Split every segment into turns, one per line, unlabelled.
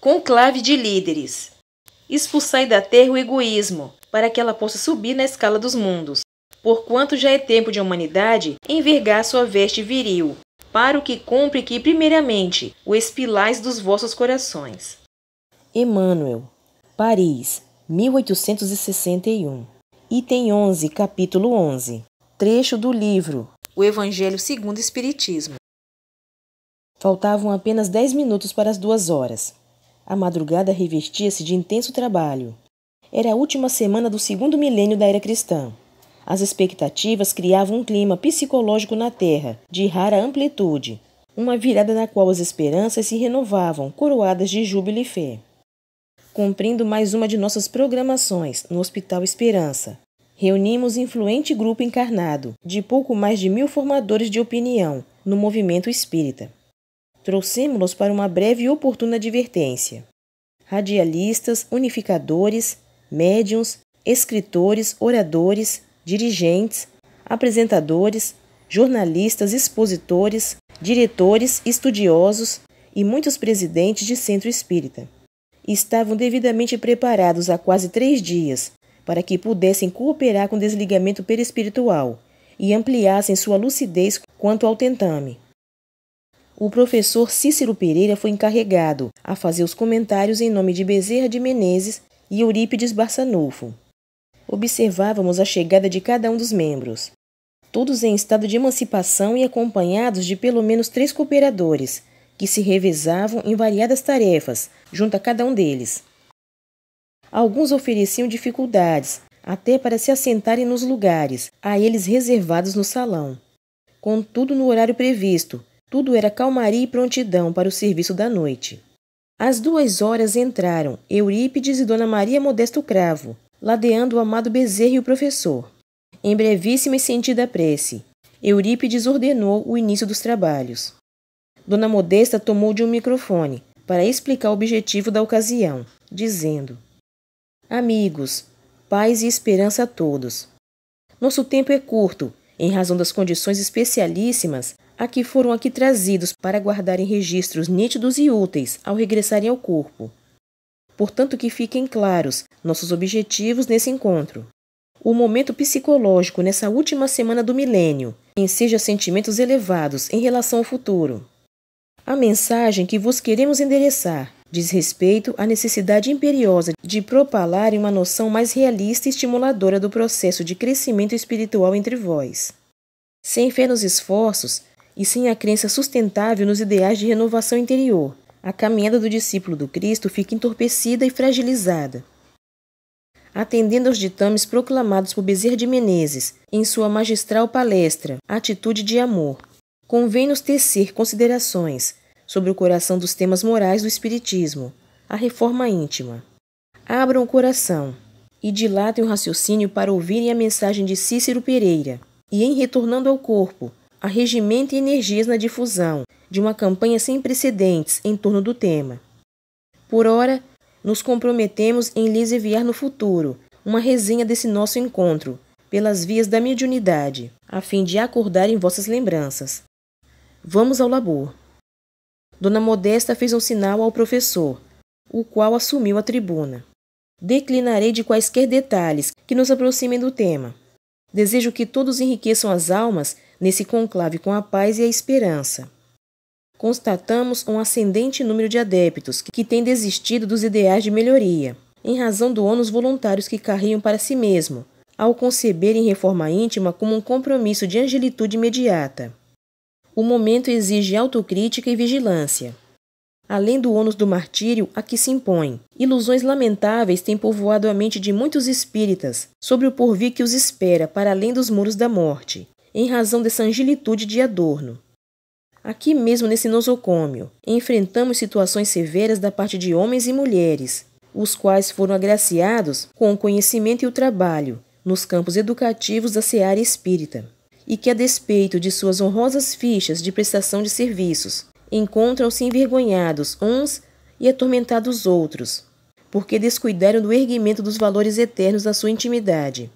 Conclave de líderes. Expulsai da terra o egoísmo, para que ela possa subir na escala dos mundos. Porquanto já é tempo de a humanidade envergar sua veste viril, para o que cumpre que, primeiramente, o expilais dos vossos corações.
Emmanuel, Paris, 1861. Item 11, capítulo 11. Trecho do livro
O Evangelho segundo o Espiritismo.
Faltavam apenas 10 minutos para as 2 horas. A madrugada revestia-se de intenso trabalho. Era a última semana do segundo milênio da era cristã. As expectativas criavam um clima psicológico na Terra, de rara amplitude, uma virada na qual as esperanças se renovavam, coroadas de júbilo e fé. Cumprindo mais uma de nossas programações no Hospital Esperança, reunimos influente grupo encarnado, de pouco mais de 1000 formadores de opinião, no movimento espírita. Trouxemo-los para uma breve e oportuna advertência. Radialistas, unificadores, médiuns, escritores, oradores, dirigentes, apresentadores, jornalistas, expositores, diretores, estudiosos e muitos presidentes de centro espírita. Estavam devidamente preparados há quase 3 dias para que pudessem cooperar com o desligamento perispiritual e ampliassem sua lucidez quanto ao tentame. O professor Cícero Pereira foi encarregado a fazer os comentários em nome de Bezerra de Menezes e Eurípides Barçanufo. Observávamos a chegada de cada um dos membros, todos em estado de emancipação e acompanhados de pelo menos 3 cooperadores, que se revezavam em variadas tarefas, junto a cada um deles. Alguns ofereciam dificuldades, até para se assentarem nos lugares, a eles reservados no salão. Contudo, no horário previsto, tudo era calmaria e prontidão para o serviço da noite. Às 2 horas entraram Eurípides e Dona Maria Modesto Cravo, ladeando o amado Bezerra e o professor. Em brevíssima e sentida prece, Eurípides ordenou o início dos trabalhos. Dona Modesta tomou de um microfone para explicar o objetivo da ocasião, dizendo: Amigos, paz e esperança a todos. Nosso tempo é curto, em razão das condições especialíssimas a que foram aqui trazidos para guardarem registros nítidos e úteis ao regressarem ao corpo. Portanto, que fiquem claros nossos objetivos nesse encontro. O momento psicológico nessa última semana do milênio enseja sentimentos elevados em relação ao futuro. A mensagem que vos queremos endereçar diz respeito à necessidade imperiosa de propalarem uma noção mais realista e estimuladora do processo de crescimento espiritual entre vós. Sem fé nos esforços e sem a crença sustentável nos ideais de renovação interior, a caminhada do discípulo do Cristo fica entorpecida e fragilizada. Atendendo aos ditames proclamados por Bezerra de Menezes em sua magistral palestra Atitude de Amor, convém-nos tecer considerações sobre o coração dos temas morais do Espiritismo, a reforma íntima. Abram o coração e dilatem o raciocínio para ouvirem a mensagem de Cícero Pereira e, em retornando ao corpo, arregimentem energias na difusão de uma campanha sem precedentes em torno do tema. Por ora, nos comprometemos em lhes enviar no futuro uma resenha desse nosso encontro, pelas vias da mediunidade, a fim de acordarem vossas lembranças. Vamos ao labor. Dona Modesta fez um sinal ao professor, o qual assumiu a tribuna. Declinarei de quaisquer detalhes que nos aproximem do tema. Desejo que todos enriqueçam as almas nesse conclave com a paz e a esperança. Constatamos um ascendente número de adeptos que têm desistido dos ideais de melhoria, em razão do ônus voluntários que carregam para si mesmo, ao conceberem reforma íntima como um compromisso de angelitude imediata. O momento exige autocrítica e vigilância. Além do ônus do martírio a que se impõe, ilusões lamentáveis têm povoado a mente de muitos espíritas sobre o porvir que os espera para além dos muros da morte, em razão dessa angelitude de adorno. Aqui mesmo nesse nosocômio, enfrentamos situações severas da parte de homens e mulheres, os quais foram agraciados com o conhecimento e o trabalho nos campos educativos da seara espírita, e que, a despeito de suas honrosas fichas de prestação de serviços, encontram-se envergonhados uns e atormentados outros, porque descuidaram do erguimento dos valores eternos na sua intimidade.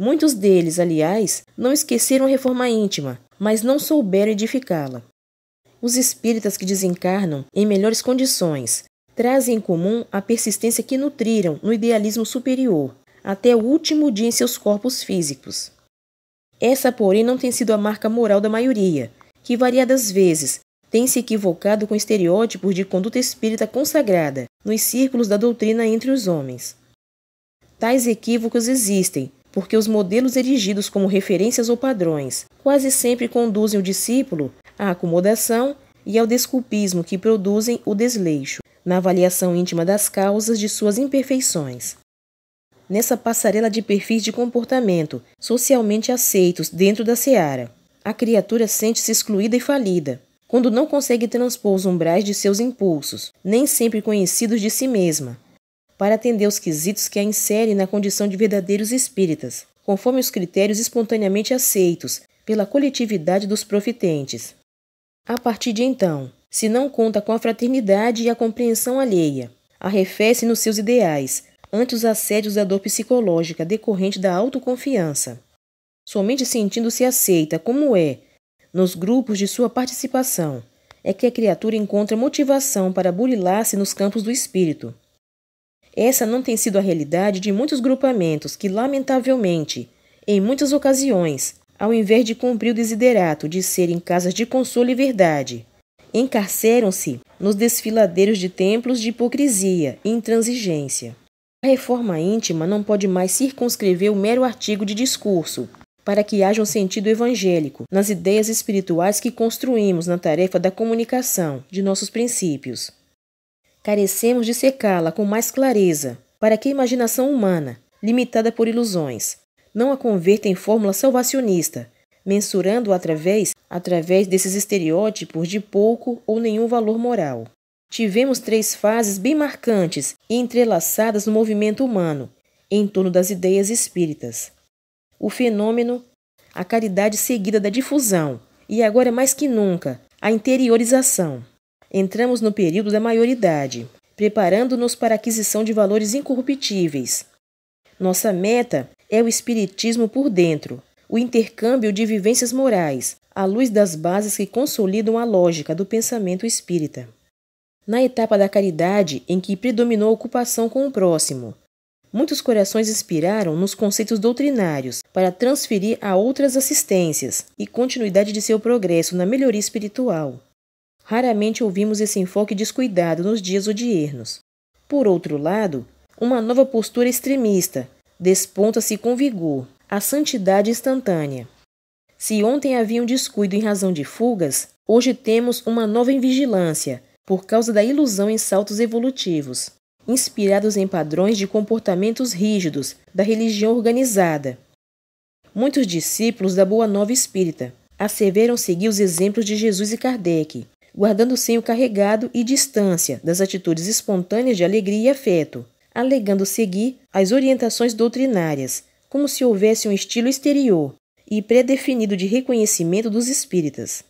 Muitos deles, aliás, não esqueceram a reforma íntima, mas não souberam edificá-la. Os espíritas que desencarnam em melhores condições trazem em comum a persistência que nutriram no idealismo superior, até o último dia em seus corpos físicos. Essa, porém, não tem sido a marca moral da maioria, que variadas vezes tem se equivocado com estereótipos de conduta espírita consagrada nos círculos da doutrina entre os homens. Tais equívocos existem porque os modelos erigidos como referências ou padrões quase sempre conduzem o discípulo à acomodação e ao desculpismo que produzem o desleixo, na avaliação íntima das causas de suas imperfeições. Nessa passarela de perfis de comportamento socialmente aceitos dentro da seara, a criatura sente-se excluída e falida, quando não consegue transpor os umbrais de seus impulsos, nem sempre conhecidos de si mesma, para atender os quesitos que a inserem na condição de verdadeiros espíritas, conforme os critérios espontaneamente aceitos pela coletividade dos profitentes. A partir de então, se não conta com a fraternidade e a compreensão alheia, arrefece nos seus ideais, ante os assédios da dor psicológica decorrente da autoconfiança. Somente sentindo-se aceita como é, nos grupos de sua participação, é que a criatura encontra motivação para burilar-se nos campos do espírito. Essa não tem sido a realidade de muitos grupamentos que, lamentavelmente, em muitas ocasiões, ao invés de cumprir o desiderato de serem casas de consolo e verdade, encarceram-se nos desfiladeiros de templos de hipocrisia e intransigência. A reforma íntima não pode mais circunscrever o mero artigo de discurso, para que haja um sentido evangélico nas ideias espirituais que construímos na tarefa da comunicação de nossos princípios. Carecemos de secá-la com mais clareza, para que a imaginação humana, limitada por ilusões, não a converta em fórmula salvacionista, mensurando-a através desses estereótipos de pouco ou nenhum valor moral. Tivemos 3 fases bem marcantes e entrelaçadas no movimento humano, em torno das ideias espíritas. O fenômeno, a caridade seguida da difusão e, agora mais que nunca, a interiorização. Entramos no período da maioridade, preparando-nos para a aquisição de valores incorruptíveis. Nossa meta é o espiritismo por dentro, o intercâmbio de vivências morais, à luz das bases que consolidam a lógica do pensamento espírita. Na etapa da caridade, em que predominou a ocupação com o próximo, muitos corações inspiraram nos conceitos doutrinários para transferir a outras assistências e continuidade de seu progresso na melhoria espiritual. Raramente ouvimos esse enfoque descuidado nos dias odiernos. Por outro lado, uma nova postura extremista desponta-se com vigor, a santidade instantânea. Se ontem havia um descuido em razão de fugas, hoje temos uma nova invigilância, por causa da ilusão em saltos evolutivos, inspirados em padrões de comportamentos rígidos da religião organizada. Muitos discípulos da Boa Nova Espírita asseveram seguir os exemplos de Jesus e Kardec, guardando senho carregado e distância das atitudes espontâneas de alegria e afeto, alegando seguir as orientações doutrinárias, como se houvesse um estilo exterior e pré-definido de reconhecimento dos espíritas.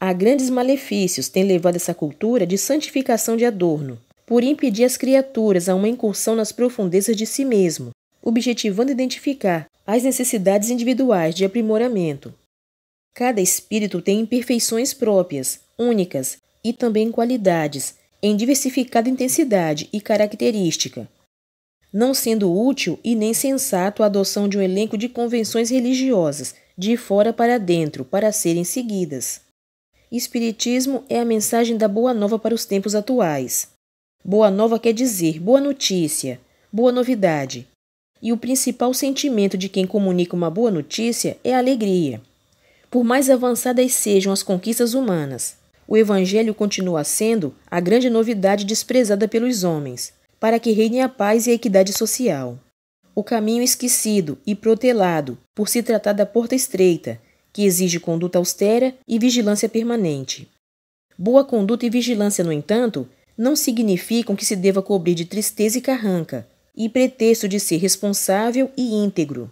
A grandes malefícios tem levado essa cultura de santificação de adorno, por impedir as criaturas a uma incursão nas profundezas de si mesmo, objetivando identificar as necessidades individuais de aprimoramento. Cada espírito tem imperfeições próprias, únicas, e também qualidades, em diversificada intensidade e característica, não sendo útil e nem sensato a adoção de um elenco de convenções religiosas, de fora para dentro, para serem seguidas. Espiritismo é a mensagem da Boa Nova para os tempos atuais. Boa Nova quer dizer boa notícia, boa novidade. E o principal sentimento de quem comunica uma boa notícia é a alegria. Por mais avançadas sejam as conquistas humanas, o Evangelho continua sendo a grande novidade desprezada pelos homens, para que reine a paz e a equidade social. O caminho esquecido e protelado, por se tratar da porta estreita, que exige conduta austera e vigilância permanente. Boa conduta e vigilância, no entanto, não significam que se deva cobrir de tristeza e carranca, e pretexto de ser responsável e íntegro.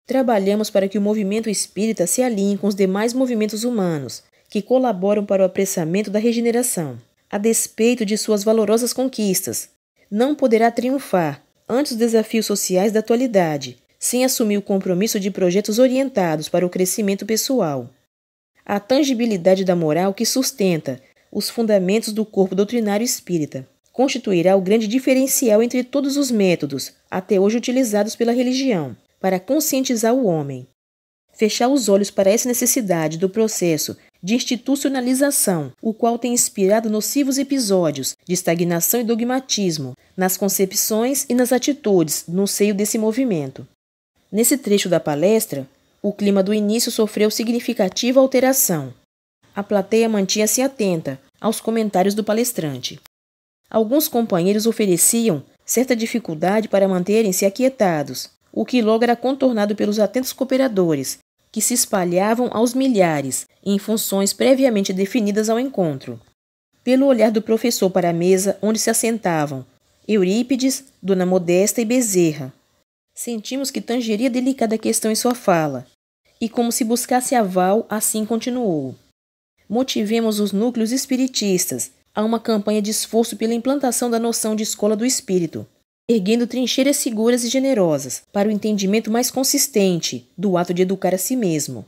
Trabalhamos para que o movimento espírita se alinhe com os demais movimentos humanos, que colaboram para o apressamento da regeneração. A despeito de suas valorosas conquistas, não poderá triunfar ante os desafios sociais da atualidade, sem assumir o compromisso de projetos orientados para o crescimento pessoal. A tangibilidade da moral que sustenta os fundamentos do corpo doutrinário espírita, constituirá o grande diferencial entre todos os métodos, até hoje utilizados pela religião, para conscientizar o homem. Fechar os olhos para essa necessidade do processo de institucionalização, o qual tem inspirado nocivos episódios de estagnação e dogmatismo nas concepções e nas atitudes no seio desse movimento. Nesse trecho da palestra, o clima do início sofreu significativa alteração. A plateia mantinha-se atenta aos comentários do palestrante. Alguns companheiros ofereciam certa dificuldade para manterem-se aquietados, o que logo era contornado pelos atentos cooperadores, que se espalhavam aos milhares em funções previamente definidas ao encontro. Pelo olhar do professor para a mesa onde se assentavam Eurípides, Dona Modesta e Bezerra, sentimos que tangeria delicada questão em sua fala, e como se buscasse aval, assim continuou. Motivemos os núcleos espiritistas a uma campanha de esforço pela implantação da noção de escola do espírito, erguendo trincheiras seguras e generosas para o entendimento mais consistente do ato de educar a si mesmo.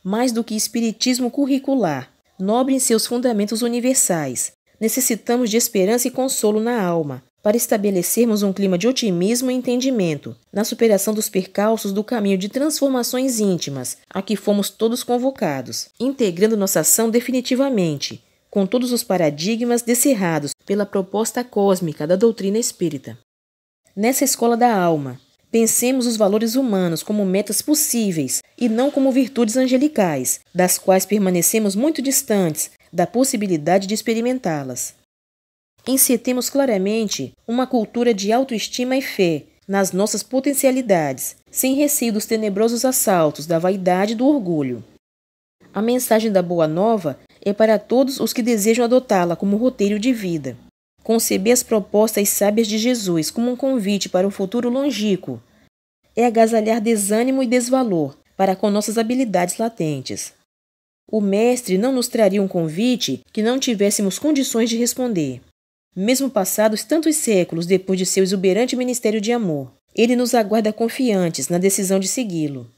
Mais do que espiritismo curricular, nobre em seus fundamentos universais, necessitamos de esperança e consolo na alma, para estabelecermos um clima de otimismo e entendimento na superação dos percalços do caminho de transformações íntimas a que fomos todos convocados, integrando nossa ação definitivamente com todos os paradigmas descerrados pela proposta cósmica da doutrina espírita. Nessa escola da alma, pensemos os valores humanos como metas possíveis e não como virtudes angelicais, das quais permanecemos muito distantes da possibilidade de experimentá-las. Encetemos claramente uma cultura de autoestima e fé nas nossas potencialidades, sem receio dos tenebrosos assaltos da vaidade e do orgulho. A mensagem da Boa Nova é para todos os que desejam adotá-la como roteiro de vida. Conceber as propostas sábias de Jesus como um convite para um futuro longínquo é agasalhar desânimo e desvalor para com nossas habilidades latentes. O Mestre não nos traria um convite que não tivéssemos condições de responder. Mesmo passados tantos séculos depois de seu exuberante ministério de amor, ele nos aguarda confiantes na decisão de segui-lo.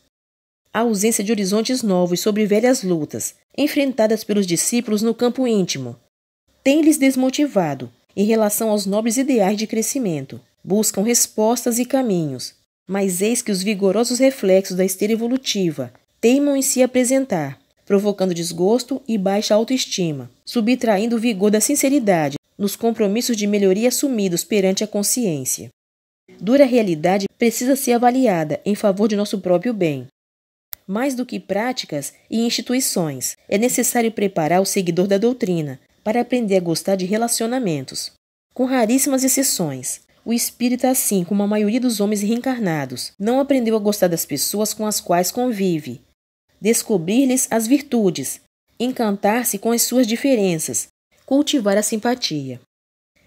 A ausência de horizontes novos sobre velhas lutas, enfrentadas pelos discípulos no campo íntimo, tem-lhes desmotivado em relação aos nobres ideais de crescimento. Buscam respostas e caminhos, mas eis que os vigorosos reflexos da esteira evolutiva teimam em se apresentar, provocando desgosto e baixa autoestima, subtraindo o vigor da sinceridade nos compromissos de melhoria assumidos perante a consciência. Dura realidade precisa ser avaliada em favor de nosso próprio bem. Mais do que práticas e instituições, é necessário preparar o seguidor da doutrina para aprender a gostar de relacionamentos. Com raríssimas exceções, o espírita, assim como a maioria dos homens reencarnados, não aprendeu a gostar das pessoas com as quais convive, descobrir-lhes as virtudes, encantar-se com as suas diferenças, cultivar a simpatia.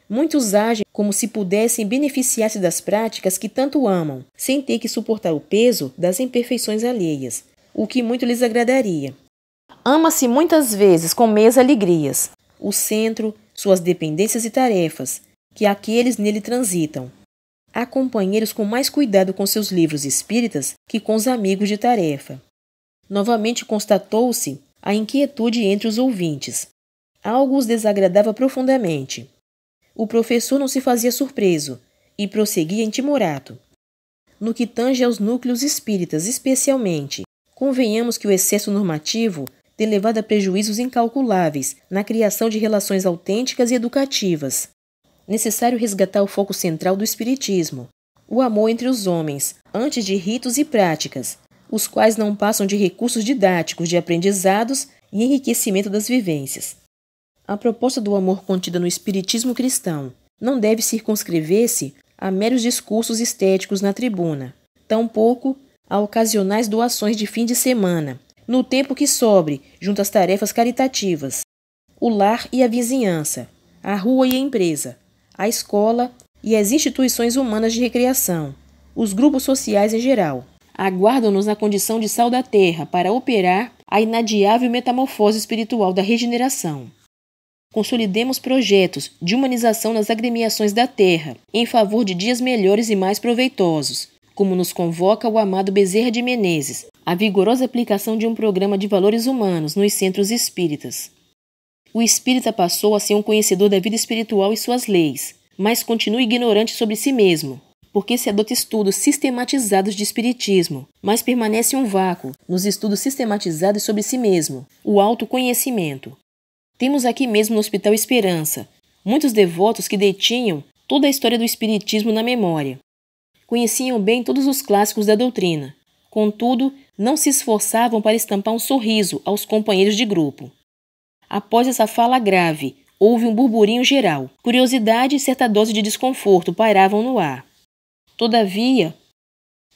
Muitos agem como se pudessem beneficiar-se das práticas que tanto amam, sem ter que suportar o peso das imperfeições alheias, o que muito lhes agradaria. Ama-se muitas vezes com meias alegrias, o centro, suas dependências e tarefas, que aqueles nele transitam. Há companheiros com mais cuidado com seus livros espíritas que com os amigos de tarefa. Novamente constatou-se a inquietude entre os ouvintes. Algo os desagradava profundamente. O professor não se fazia surpreso e prosseguia em timorato. No que tange aos núcleos espíritas especialmente, convenhamos que o excesso normativo tem levado a prejuízos incalculáveis na criação de relações autênticas e educativas. Necessário resgatar o foco central do espiritismo, o amor entre os homens, antes de ritos e práticas, os quais não passam de recursos didáticos de aprendizados e enriquecimento das vivências. A proposta do amor contida no espiritismo cristão não deve circunscrever-se a meros discursos estéticos na tribuna, tampouco a ocasionais doações de fim de semana, no tempo que sobre junto às tarefas caritativas, o lar e a vizinhança, a rua e a empresa, a escola e as instituições humanas de recreação, os grupos sociais em geral. Aguardam-nos na condição de sal da terra para operar a inadiável metamorfose espiritual da regeneração. Consolidemos projetos de humanização nas agremiações da terra, em favor de dias melhores e mais proveitosos, como nos convoca o amado Bezerra de Menezes, a vigorosa aplicação de um programa de valores humanos nos centros espíritas. O espírita passou a ser um conhecedor da vida espiritual e suas leis, mas continua ignorante sobre si mesmo, porque se adota estudos sistematizados de espiritismo, mas permanece um vácuo nos estudos sistematizados sobre si mesmo, o autoconhecimento. Temos aqui mesmo no Hospital Esperança muitos devotos que detinham toda a história do espiritismo na memória. Conheciam bem todos os clássicos da doutrina, contudo, não se esforçavam para estampar um sorriso aos companheiros de grupo. Após essa fala grave, houve um burburinho geral. Curiosidade e certa dose de desconforto pairavam no ar. Todavia,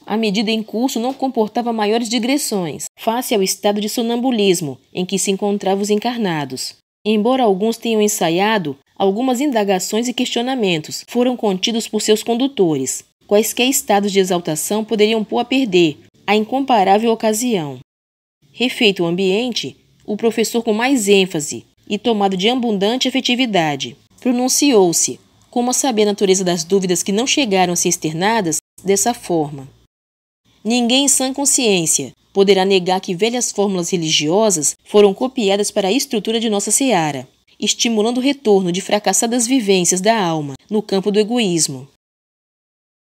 a medida em curso não comportava maiores digressões, face ao estado de sonambulismo em que se encontravam os encarnados. Embora alguns tenham ensaiado, algumas indagações e questionamentos foram contidos por seus condutores. Quaisquer estados de exaltação poderiam pôr a perder a incomparável ocasião. Refeito o ambiente, o professor, com mais ênfase e tomado de abundante afetividade, pronunciou-se, como a saber a natureza das dúvidas que não chegaram a ser externadas, dessa forma: ninguém em sã consciência poderá negar que velhas fórmulas religiosas foram copiadas para a estrutura de nossa seara, estimulando o retorno de fracassadas vivências da alma no campo do egoísmo.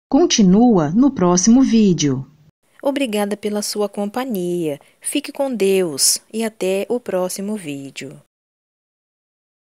Continua no próximo vídeo.
Obrigada pela sua companhia. Fique com Deus e até o próximo vídeo.